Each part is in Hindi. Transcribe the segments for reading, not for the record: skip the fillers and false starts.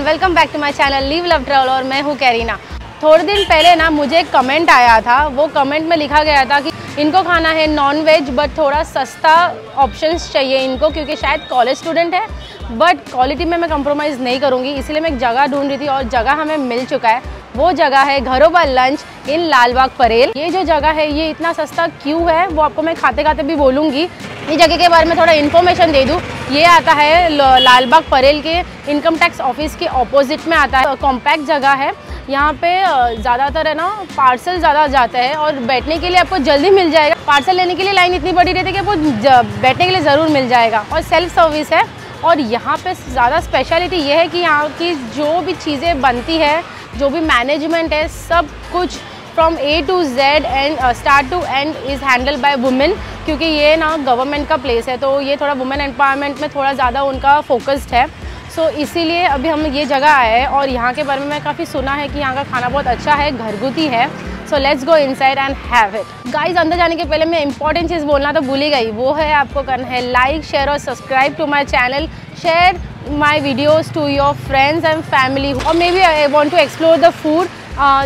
Everyone, welcome back to my channel live love travel और मैं हूँ कैरीना। थोड़े दिन पहले ना मुझे एक कमेंट आया था। वो कमेंट में लिखा गया था कि इनको खाना है नॉन वेज बट थोड़ा सस्ता ऑप्शंस चाहिए इनको, क्योंकि शायद कॉलेज स्टूडेंट है बट क्वालिटी में मैं कंप्रोमाइज़ नहीं करूँगी। इसलिए मैं एक जगह ढूंढ रही थी और जगह हमें मिल चुका है। वो जगह है घरोबा लंच इन लाल बाग परेल। ये जो जगह है ये इतना सस्ता क्यों है वो आपको मैं खाते खाते भी बोलूँगी। इस जगह के बारे में थोड़ा इन्फॉर्मेशन दे दूँ। ये आता है लाल बाग परेल के इनकम टैक्स ऑफिस के ऑपोजिट में आता है। कॉम्पैक्ट जगह है। यहाँ पे ज़्यादातर है ना पार्सल ज़्यादा जाता है और बैठने के लिए आपको जल्दी मिल जाएगा। पार्सल लेने के लिए लाइन इतनी बड़ी रहती है कि आपको बैठने के लिए ज़रूर मिल जाएगा और सेल्फ सर्विस है। और यहाँ पे ज़्यादा स्पेशलिटी ये है कि यहाँ की जो भी चीज़ें बनती है, जो भी मैनेजमेंट है, सब कुछ from A to Z and start to end is handle by women, क्योंकि ये ना गवर्नमेंट का प्लेस है तो ये थोड़ा वुमेन एम्पावरमेंट में थोड़ा ज़्यादा उनका फोकस्ड है। सो इसीलिए अभी हम ये जगह आए हैं और यहाँ के बारे में मैं काफ़ी सुना है कि यहाँ का खाना बहुत अच्छा है, घरगुती है। So let's go inside and have it. Guys, अंदर जाने के पहले मैं इंपॉर्टेंट चीज़ बोलना तो भूल ही गई। वो है आपको करना है लाइक, शेयर और subscribe to my channel. Share my videos to your friends and family और maybe I want to explore the food,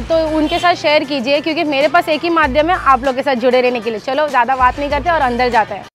तो उनके साथ शेयर कीजिए, क्योंकि मेरे पास एक ही माध्यम है आप लोग के साथ जुड़े रहने के लिए। चलो ज़्यादा बात नहीं करते और अंदर जाते हैं।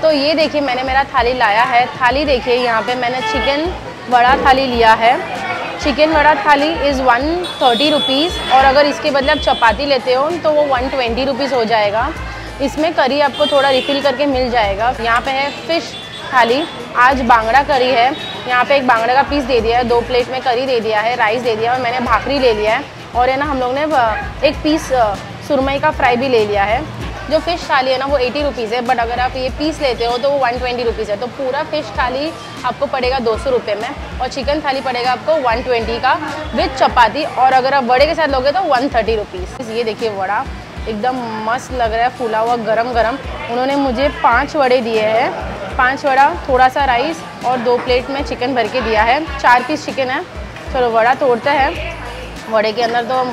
तो ये देखिए मैंने मेरा थाली लाया है। थाली देखिए यहाँ पे मैंने चिकन वड़ा थाली लिया है। चिकन वड़ा थाली इज़ 130 रुपीज़ और अगर इसके बदले आप चपाती लेते हो तो वो 120 रुपीज़ हो जाएगा। इसमें करी आपको थोड़ा रिफ़िल करके मिल जाएगा। यहाँ पे है फ़िश थाली, आज बांगड़ा करी है। यहाँ पे एक बांगड़ा का पीस दे दिया है, 2 प्लेट में करी दे दिया है, राइस दे दिया है और मैंने भाकरी ले लिया है। और है ना हम लोग ने एक पीस सुरमई का फ्राई भी ले लिया है। जो फ़िश थाली है ना वो 80 रुपीज़ है, बट अगर आप ये पीस लेते हो तो वो 120 रुपीज़ है। तो पूरा फ़िश थाली आपको पड़ेगा 200 रुपये में और चिकन थाली पड़ेगा आपको 120 का विद चपाती, और अगर आप वड़े के साथ लोगे तो 130 रुपीज़। ये देखिए वड़ा एकदम मस्त लग रहा है, फूला हुआ गरम गरम। उन्होंने मुझे 5 वड़े दिए हैं, 5 वड़ा, थोड़ा सा राइस और 2 प्लेट में चिकन भर के दिया है। 4 पीस चिकन है। चलो वड़ा तोड़ते हैं। वड़े के अंदर तो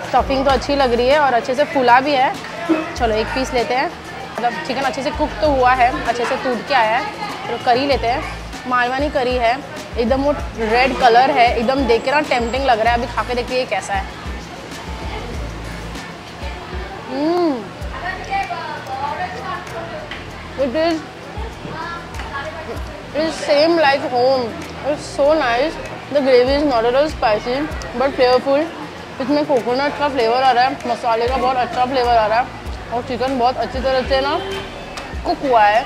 स्टफिंग तो अच्छी लग रही है और अच्छे से फूला भी है। चलो एक पीस लेते हैं। मतलब चिकन अच्छे से कुक तो हुआ है, अच्छे से टूट के आया है। चलो करी लेते हैं। मालवानी करी है, एकदम वो रेड कलर है, एकदम देख के ना टेम्पटिंग लग रहा है। अभी खा के देखिए कैसा है। It is same like home. It's so nice. The gravy is not at all spicy but flavourful. इसमें कोकोनट का फ्लेवर आ रहा है, मसाले का बहुत अच्छा फ्लेवर आ रहा है और चिकन बहुत अच्छी तरह से ना कुक हुआ है,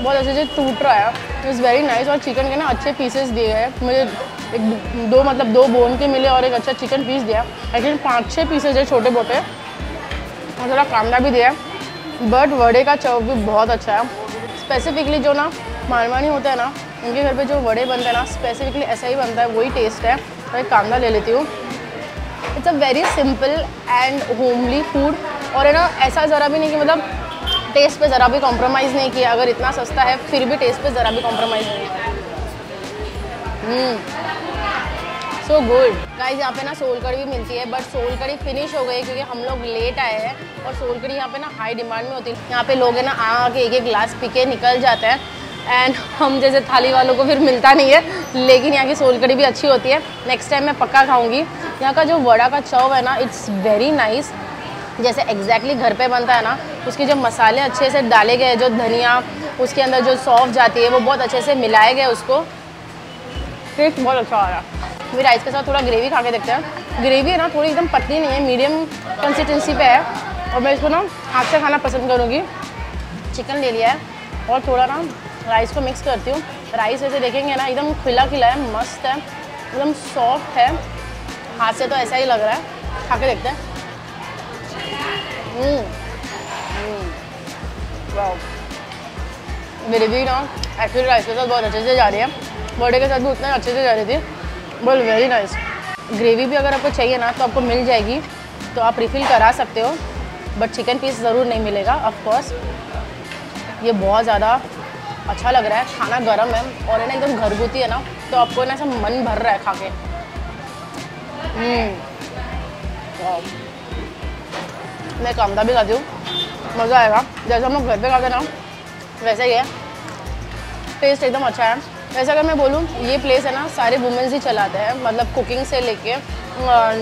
बहुत अच्छे से टूट रहा है। Is very nice. और चिकन के ना अच्छे पीसेस दिए हैं मुझे। एक दो मतलब 2 बोन के मिले और एक अच्छा चिकन पीस दिया। लेकिन 5-6 पीसेज है छोटे मोटे और थोड़ा कांदा भी दिया है। बट वड़े का चव भी बहुत अच्छा है। स्पेसिफिकली जो ना मालवानी होता है ना, उनके घर पे जो वड़े बनते हैं ना स्पेसिफिकली ऐसा ही बनता है, वही टेस्ट है। तो एक कांदा ले लेती हूँ। It's a very simple and homely food और है ना ऐसा ज़रा भी नहीं कि मतलब टेस्ट पे ज़रा भी कॉम्प्रोमाइज़ नहीं किया। अगर इतना सस्ता है फिर भी टेस्ट पे ज़रा भी कॉम्प्रोमाइज़ नहीं है। So good guys. यहाँ पे ना सोल कड़ी भी मिलती है बट सोल कड़ी फिनिश हो गई क्योंकि हम लोग लेट आए हैं और सोल कड़ी यहाँ पे ना हाई डिमांड में होती है। यहाँ पे लोग है ना आके एक गिलास पी के निकल जाते हैं एंड हम जैसे थाली वालों को फिर मिलता नहीं है। लेकिन यहाँ की सोल कड़ी भी अच्छी होती है। नेक्स्ट टाइम मैं पक्का खाऊंगी। यहाँ का जो वड़ा का चव है ना इट्स वेरी नाइस। जैसे एग्जैक्टली घर पे बनता है ना, उसके जो मसाले अच्छे से डाले गए, जो धनिया उसके अंदर जो सौंफ जाती है वो बहुत अच्छे से मिलाए गए उसको। टेस्ट बहुत अच्छा आ रहा है। फिर राइस के साथ थोड़ा ग्रेवी खा के देखते हैं। ग्रेवी है ना थोड़ी एकदम पतली नहीं है, मीडियम कंसिस्टेंसी पे है और मैं इसको ना हाथ से खाना पसंद करूँगी। चिकन ले लिया है और थोड़ा ना राइस को मिक्स करती हूँ। राइस ऐसे देखेंगे ना एकदम खिला खिला है, मस्त है, एकदम सॉफ्ट है, हाथ से तो ऐसा ही लग रहा है। खा के देखते हैं। वाओ, ग्रेवी ना एक्चुअली राइस के साथ बहुत अच्छे से जा रही है, बर्थडे के साथ भी उतना अच्छे से जा रही थी, बट वेरी नाइस। ग्रेवी भी अगर आपको चाहिए ना तो आपको मिल जाएगी, तो आप रिफ़िल करा सकते हो, बट चिकन पीस ज़रूर नहीं मिलेगा ऑफ कोर्स। ये बहुत ज़्यादा अच्छा लग रहा है, खाना गर्म है और है ना एकदम घरगुती है ना, तो आपको ना ऐसा मन भर रहा है खा के। मैं कामदा भी खाती हूँ, मज़ा आएगा। जैसे हम लोग घर पे खाते ना वैसा ही है, टेस्ट एकदम अच्छा है। वैसे अगर मैं बोलूँ ये प्लेस है ना सारे वुमेन्स ही चलाते हैं, मतलब कुकिंग से लेके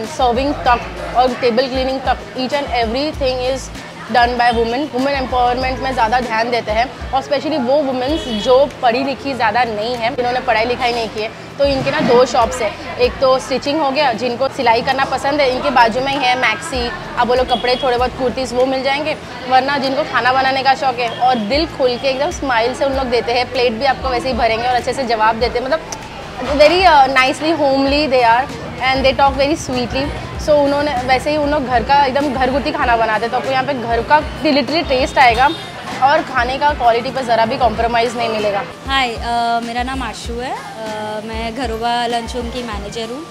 सर्विंग तक और टेबल क्लीनिंग तक, each and every thing is done by women. Women empowerment में ज़्यादा ध्यान देते हैं, और स्पेशली वो वुमेन्स जो पढ़ी लिखी ज़्यादा नहीं है, जिन्होंने पढ़ाई लिखाई नहीं की है। तो इनके ना 2 शॉप्स है, एक तो स्टिचिंग हो गया, जिनको सिलाई करना पसंद है इनके बाजू में ही है मैक्सी, आप बोलो कपड़े थोड़े बहुत कुर्तीज़ वो मिल जाएंगे, वरना जिनको खाना बनाने का शौक है और दिल खोल के एकदम स्माइल से उन लोग देते हैं, प्लेट भी आपको वैसे ही भरेंगे और अच्छे से जवाब देते हैं, मतलब very nicely homely they are and they talk very sweetly. So उन्होंने वैसे ही उन लोग घर का एकदम घरगुती खाना बनाते, तो आपको यहाँ पे घर का लिटरली टेस्ट आएगा और खाने का क्वालिटी पर ज़रा भी कॉम्प्रोमाइज़ नहीं मिलेगा। हाय, मेरा नाम आशु है। मैं घरोबा लंच होम की मैनेजर हूँ।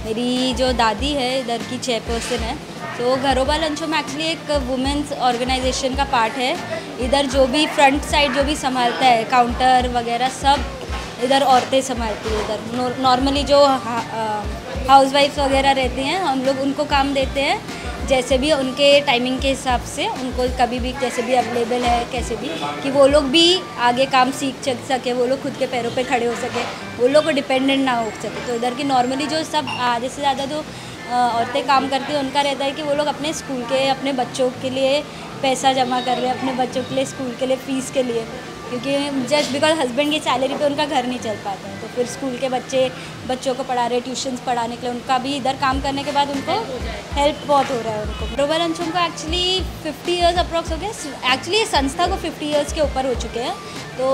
मेरी जो दादी है इधर की चेयरपर्सन है। तो घरोबा लंच होम एक्चुअली एक वुमेंस ऑर्गेनाइजेशन का पार्ट है। इधर जो भी फ्रंट साइड जो भी संभालता है, काउंटर वगैरह सब इधर औरतें संभालती है। इधर नॉर्मली जो हाउसवाइफ्स वगैरह रहती हैं, हम लोग उनको काम देते हैं, जैसे भी उनके टाइमिंग के हिसाब से उनको कभी भी जैसे भी अवेलेबल है, कैसे भी, कि वो लोग भी आगे काम सीख सके, वो लोग खुद के पैरों पे खड़े हो सके, वो लोग को डिपेंडेंट ना हो सके। तो इधर की नॉर्मली जो सब आधे से ज़्यादा जो औरतें काम करती हैं उनका रहता है कि वो लोग अपने स्कूल के, अपने बच्चों के लिए पैसा जमा कर रहे हैं, अपने बच्चों के लिए स्कूल के लिए फ़ीस के लिए, क्योंकि जस्ट बिकॉज हस्बैंड की सैलरी पे उनका घर नहीं चल पाता है, तो फिर स्कूल के बच्चों को पढ़ा रहे, ट्यूशन्स पढ़ाने के लिए, उनका भी इधर काम करने के बाद उनको हेल्प बहुत हो रहा है उनको। घरोबा लंच होम को एक्चुअली 50 ईयर्स अप्रॉक्स हो गया। एक्चुअली ये संस्था को 50 ईयर्स के ऊपर हो चुके हैं। तो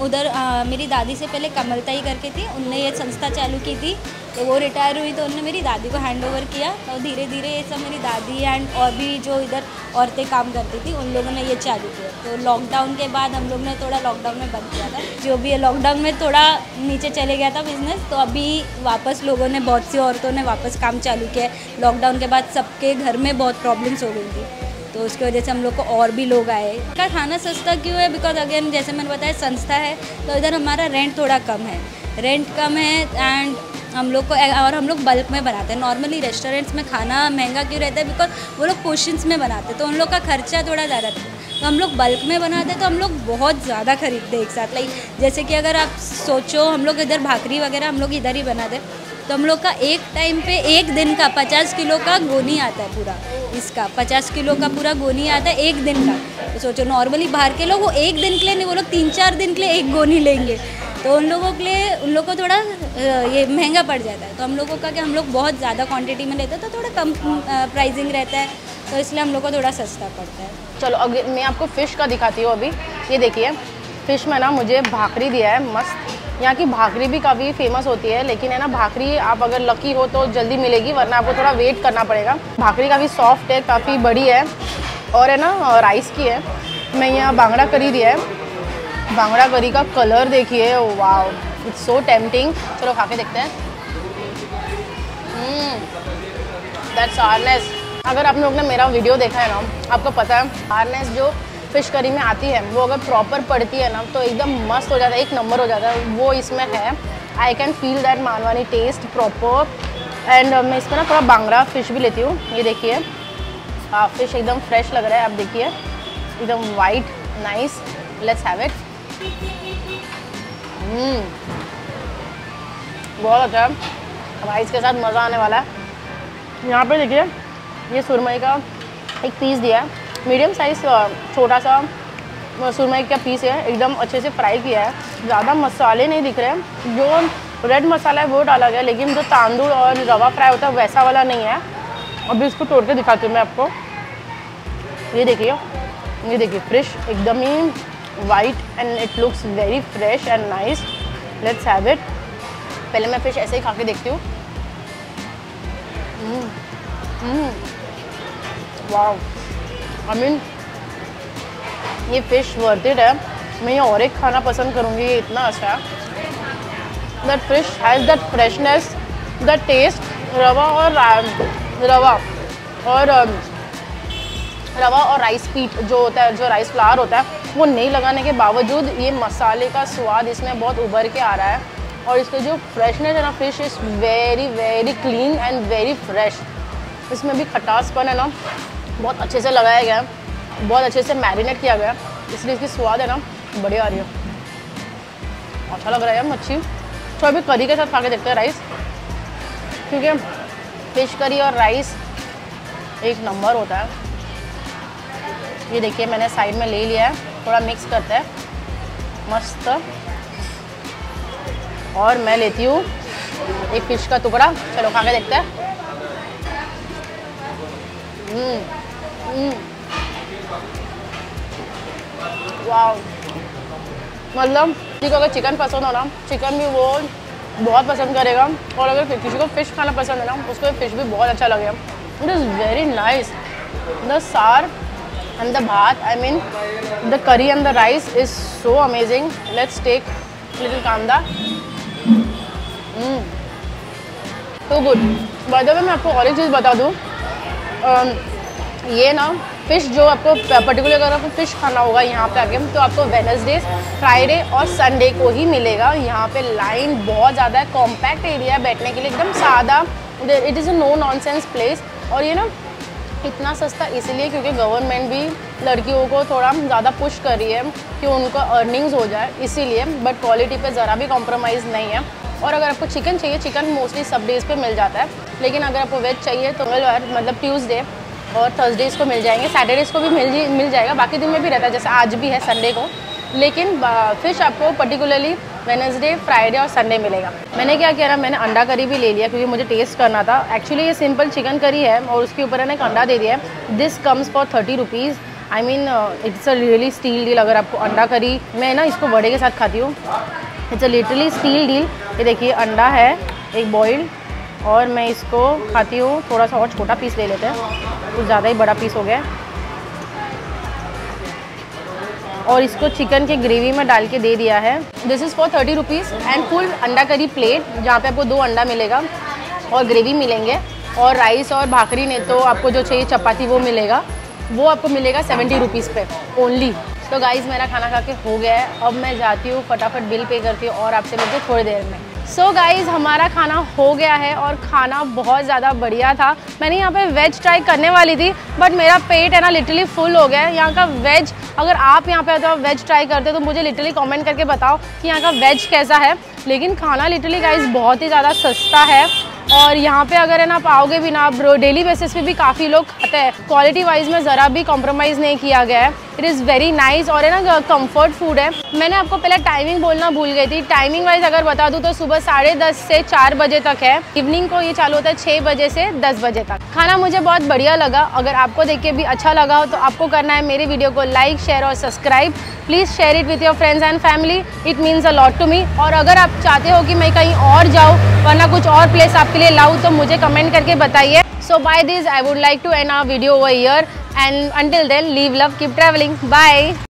उधर मेरी दादी से पहले कमलताई करके थी, उनने ये संस्था चालू की थी, तो वो रिटायर हुई तो उन्होंने मेरी दादी को हैंड ओवर किया, और धीरे धीरे ये सब मेरी दादी एंड और भी जो इधर औरतें काम करती थी उन लोगों ने ये चालू किया। तो लॉकडाउन के बाद हम लोग ने थोड़ा लॉकडाउन में बंद किया था, जो भी है लॉकडाउन में थोड़ा नीचे चले गया था बिजनेस, तो अभी वापस लोगों ने, बहुत सी औरतों ने वापस काम चालू किया है। लॉकडाउन के बाद सबके घर में बहुत प्रॉब्लम्स हो गई थी, तो उसकी वजह से हम लोग को और भी लोग आए। का खाना सस्ता क्यों है? बिकॉज अगेन जैसे मैंने बताया संस्था है, तो इधर हमारा रेंट थोड़ा कम है, एंड हम लोग को, और हम लोग बल्क में बनाते हैं। नॉर्मली रेस्टोरेंट्स में खाना महंगा क्यों रहता है? बिकॉज वो लोग पोर्शंस में बनाते हैं, तो उन लोग का खर्चा थोड़ा ज़्यादा था। तो हम लोग बल्क में बनाते हैं, तो हम लोग बहुत ज़्यादा खरीदते हैं एक साथ। लाइक जैसे कि अगर आप सोचो, हम लोग इधर भाकरी वगैरह हम लोग इधर ही बनाते हैं, तो हम लोग का एक टाइम पे एक दिन का 50 किलो का गोनी आता है पूरा, इसका 50 किलो का पूरा गोनी आता है एक दिन का। तो सोचो नॉर्मली बाहर के लोग वो एक दिन के लिए नहीं, वो लोग 3-4 दिन के लिए एक गोनी लेंगे, तो उन लोगों के लिए, उन लोगों को थोड़ा ये महंगा पड़ जाता है। तो हम लोगों का क्या, हम लोग बहुत ज़्यादा क्वांटिटी में लेते हैं, तो थोड़ा कम प्राइसिंग रहता है, तो इसलिए हम लोग को थोड़ा सस्ता पड़ता है। चलो अगर मैं आपको फ़िश का दिखाती हूँ अभी। ये देखिए फ़िश में ना मुझे भाकरी दिया है मस्त। यहाँ की भाकरी भी काफ़ी फेमस होती है, लेकिन है ना भाकरी आप अगर लकी हो तो जल्दी मिलेगी, वरना आपको थोड़ा वेट करना पड़ेगा। भाकरी काफ़ी सॉफ्ट है, काफ़ी बड़ी है, और है ना राइस की है। मैं यहाँ बांगड़ा करी दिया है, बांगड़ा करी का कलर देखिए, वाओ इट्स सो टेम्पटिंग। चलो खा के देखते हैं। That's harness. अगर आप लोग ने मेरा वीडियो देखा है ना, आपको पता है हार्नेस जो फ़िश करी में आती है वो अगर प्रॉपर पड़ती है ना तो एकदम मस्त हो जाता है, एक नंबर हो जाता है, वो इसमें है। आई कैन फील दैट मानवानी टेस्ट प्रॉपर। एंड मैं इसमें ना थोड़ा बांगड़ा फ़िश भी लेती हूँ। ये देखिए फ़िश एकदम फ्रेश लग रहा है, आप देखिए एकदम white, nice. Let's have it. बहुत अच्छा है, राइस के साथ मज़ा आने वाला है। यहाँ पे देखिए ये सुरमई का एक पीस दिया है, मीडियम साइज़ छोटा सा सुरमई का पीस है, एकदम अच्छे से फ्राई किया है। ज़्यादा मसाले नहीं दिख रहे हैं, जो रेड मसाला है वो डाला गया, लेकिन जो तांदूळ और रवा फ्राई होता है वैसा वाला नहीं है। अभी इसको तोड़ के दिखाती हूँ मैं आपको। ये देखिए फ्रेश, एकदम ही white and it looks very fresh and nice. Let's have it. पहले मैं फिश ऐसे ही खा के देखती हूँ। वाओ, आई मीन ये फिश वर्थ इट है। मैं ये और एक खाना पसंद करूँगी, ये इतना अच्छा है। That fish has that freshness, that taste. Rava और राइस पीट जो होता है, जो राइस फ्लावर होता है, वो नहीं लगाने के बावजूद ये मसाले का स्वाद इसमें बहुत उभर के आ रहा है। और इसके जो फ्रेशनेस है ना, fish is very very clean and very fresh. इसमें भी खटासपन है ना, बहुत अच्छे से लगाया गया है, बहुत अच्छे से मैरिनेट किया गया है, इसलिए इसकी स्वाद है ना बढ़िया आ रही है। अच्छा लग रहा है यार मच्छी। तो अभी करी के साथ खा के देखते हैं राइस, क्योंकि फिश करी और राइस एक नंबर होता है। ये देखिए मैंने साइड में ले लिया है, थोड़ा मिक्स करते हैं मस्त। और मैं लेती हूँ एक फिश का टुकड़ा, चलो खा के देखते हैं। वाह, मतलब किसी को अगर चिकन पसंद हो ना, चिकन भी वो बहुत पसंद करेगा। और अगर किसी को फ़िश खाना पसंद है ना, उसको फिश भी बहुत अच्छा लगेगा। It is very nice. The सार and the bhat, I mean the curry and the rice is so amazing. Let's take little kanda. So good. By the way मैं आपको और एक चीज़ बता दूँ, ये ना फ़िश जो आपको पर्टिकुलर अगर आपको फ़िश खाना होगा यहाँ पे आके, तो आपको वेडनेसडे, फ्राइडे और संडे को ही मिलेगा। यहाँ पे लाइन बहुत ज़्यादा है, कॉम्पैक्ट एरिया है बैठने के लिए, एकदम सादा। It is a no nonsense place. और ये ना इतना सस्ता इसलिए क्योंकि गवर्नमेंट भी लड़कियों को थोड़ा ज़्यादा पुश कर रही है कि उनको अर्निंग्स हो जाए, इसीलिए। बट क्वालिटी पे ज़रा भी कॉम्प्रोमाइज़ नहीं है। और अगर आपको चिकन चाहिए, चिकन मोस्टली सब डेज़ पे मिल जाता है, लेकिन अगर आपको वेज चाहिए तो मतलब ट्यूसडे और थर्सडेज़ को मिल जाएंगे, सैटरडेज़ को भी मिल जाएगा, बाकी दिन में भी रहता है, जैसे आज भी है संडे को। लेकिन फ़िश आपको पर्टिकुलरली वेडनेसडे, फ्राइडे और संडे मिलेगा। मैंने क्या किया ना, मैंने अंडा करी भी ले लिया क्योंकि मुझे टेस्ट करना था। एक्चुअली ये सिंपल चिकन करी है और उसके ऊपर मैंने एक अंडा दे दिया है। This comes for 30 rupees. I mean it's a really steal deal. अगर आपको अंडा करी, मैं ना इसको वड़े के साथ खाती हूँ, it's a literally steal deal. ये देखिए अंडा है एक बॉइल्ड, और मैं इसको खाती हूँ। थोड़ा सा और छोटा पीस ले लेते हैं, कुछ ज़्यादा ही बड़ा पीस हो गया। और इसको चिकन के ग्रेवी में डाल के दे दिया है। This is for 30 rupees and full अंडा करी प्लेट, जहाँ पे आपको 2 अंडा मिलेगा और ग्रेवी मिलेंगे, और राइस और भाकरी ने तो आपको जो चाहिए चपाती वो मिलेगा, वो आपको मिलेगा 70 रुपीज़ पे ओनली। तो गाइज़ मेरा खाना खा के हो गया है, अब मैं जाती हूँ फटाफट बिल पे करती हूँ और आपसे मिलती हूँ थोड़ी देर में। सो गाइज़ हमारा खाना हो गया है और खाना बहुत ज़्यादा बढ़िया था। मैंने यहाँ पे वेज ट्राई करने वाली थी, बट मेरा पेट है ना लिटरली फुल हो गया है। यहाँ का वेज, अगर आप यहाँ पे आते हो वेज ट्राई करते हो तो मुझे लिटरली कमेंट करके बताओ कि यहाँ का वेज कैसा है। लेकिन खाना लिटरली गाइज़ बहुत ही ज़्यादा सस्ता है, और यहाँ पे अगर है ना पाओगे भी ना, आप डेली बेसिस पे भी काफ़ी लोग खाते हैं। क्वालिटी वाइज में ज़रा भी कॉम्प्रोमाइज़ नहीं किया गया है। इट इज़ वेरी नाइस, और है ना कंफर्ट फूड है। मैंने आपको पहले टाइमिंग बोलना भूल गई थी। टाइमिंग वाइज अगर बता दूँ तो सुबह 10:30 से 4 बजे तक है। इवनिंग को ये चालू होता है 6 बजे से 10 बजे तक। खाना मुझे बहुत बढ़िया लगा। अगर आपको देख के भी अच्छा लगा हो तो आपको करना है मेरे वीडियो को लाइक, शेयर और subscribe. Please share it with your friends and family, it means a lot to me. और अगर आप चाहते हो कि मैं कहीं और जाऊँ वरना कुछ और प्लेस आपके लिए लाऊँ तो मुझे कमेंट करके बताइए। So by this I would like to end our video over here, and until then leave love, keep traveling, bye।